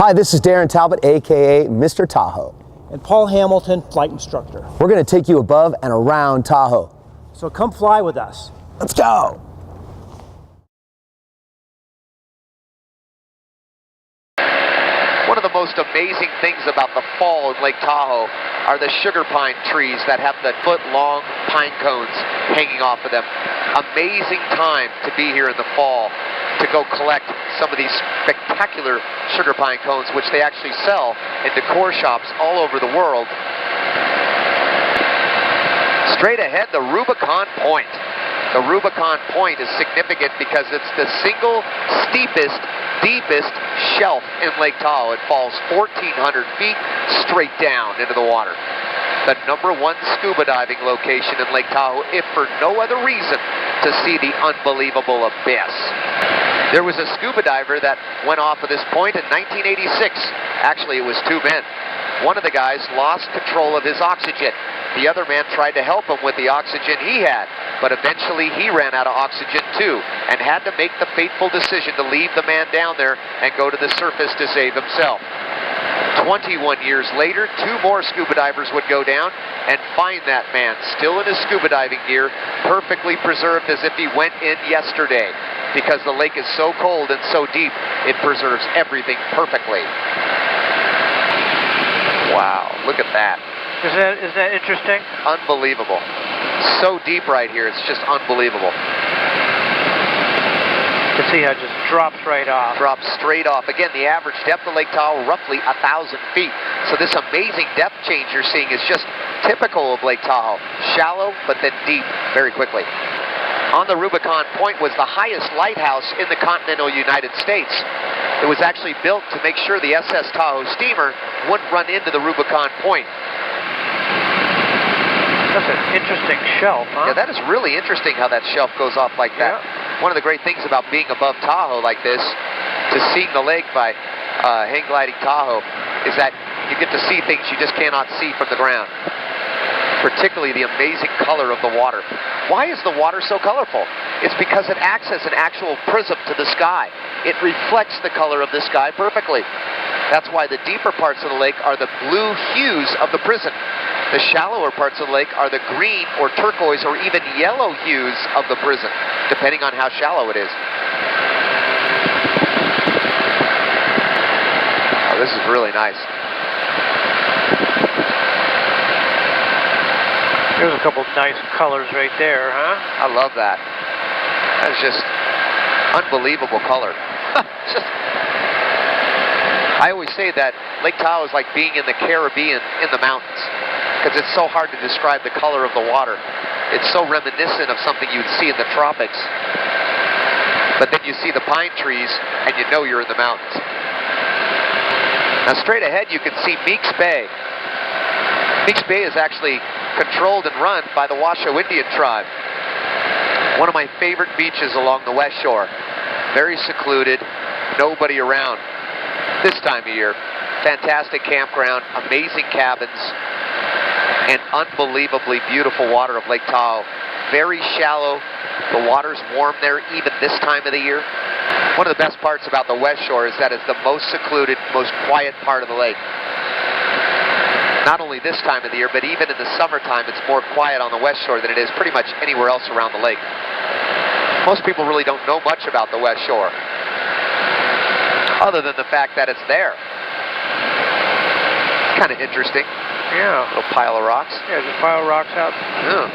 Hi, this is Darren Talbot, aka Mr. Tahoe. And Paul Hamilton, flight instructor. We're going to take you above and around Tahoe. So come fly with us. Let's go! One of the most amazing things about the fall in Lake Tahoe are the sugar pine trees that have the foot-long pine cones hanging off of them. Amazing time to be here in the fall to go collect some of these spectacular sugar pine cones, which they actually sell in decor shops all over the world. Straight ahead, the Rubicon Point. The Rubicon Point is significant because it's the single steepest, deepest shelf in Lake Tahoe. It falls 1,400 feet straight down into the water. The #1 scuba diving location in Lake Tahoe, if for no other reason, to see the unbelievable abyss. There was a scuba diver that went off of this point in 1986. Actually, it was two men. One of the guys lost control of his oxygen. The other man tried to help him with the oxygen he had, but eventually he ran out of oxygen too and had to make the fateful decision to leave the man down there and go to the surface to save himself. 21 years later, two more scuba divers would go down and find that man still in his scuba diving gear, perfectly preserved as if he went in yesterday. Because the lake is so cold and so deep, it preserves everything perfectly. Wow, look at that. Is that interesting? Unbelievable. So deep right here, it's just unbelievable. You can see how it just drops right off. Drops straight off. Again, the average depth of Lake Tahoe, roughly 1,000 feet. So this amazing depth change you're seeing is just typical of Lake Tahoe. Shallow, but then deep very quickly. On the Rubicon Point was the highest lighthouse in the continental United States. It was actually built to make sure the SS Tahoe steamer wouldn't run into the Rubicon Point. That's an interesting shelf, huh? Yeah, that is really interesting how that shelf goes off like that. Yeah. One of the great things about being above Tahoe like this, to seeing the lake by hang gliding Tahoe, is that you get to see things you just cannot see from the ground. Particularly the amazing color of the water. Why is the water so colorful? It's because it acts as an actual prism to the sky. It reflects the color of the sky perfectly. That's why the deeper parts of the lake are the blue hues of the prism. The shallower parts of the lake are the green or turquoise or even yellow hues of the prism, depending on how shallow it is. Oh, this is really nice. There's a couple nice colors right there, huh? I love that. That's just unbelievable color. I always say that Lake Tahoe is like being in the Caribbean in the mountains, because it's so hard to describe the color of the water. It's so reminiscent of something you'd see in the tropics. But then you see the pine trees, and you know you're in the mountains. Now straight ahead you can see Meeks Bay. Meeks Bay is actually controlled and run by the Washoe Indian tribe. One of my favorite beaches along the west shore. Very secluded, nobody around this time of year. Fantastic campground, amazing cabins, and unbelievably beautiful water of Lake Tahoe. Very shallow. The water's warm there even this time of the year. One of the best parts about the west shore is that it's the most secluded, most quiet part of the lake. Not only this time of the year, but even in the summertime, it's more quiet on the west shore than it is pretty much anywhere else around the lake. Most people really don't know much about the west shore, other than the fact that it's there. It's kind of interesting. Yeah. Little pile of rocks. Yeah, there's a pile of rocks out. Yeah.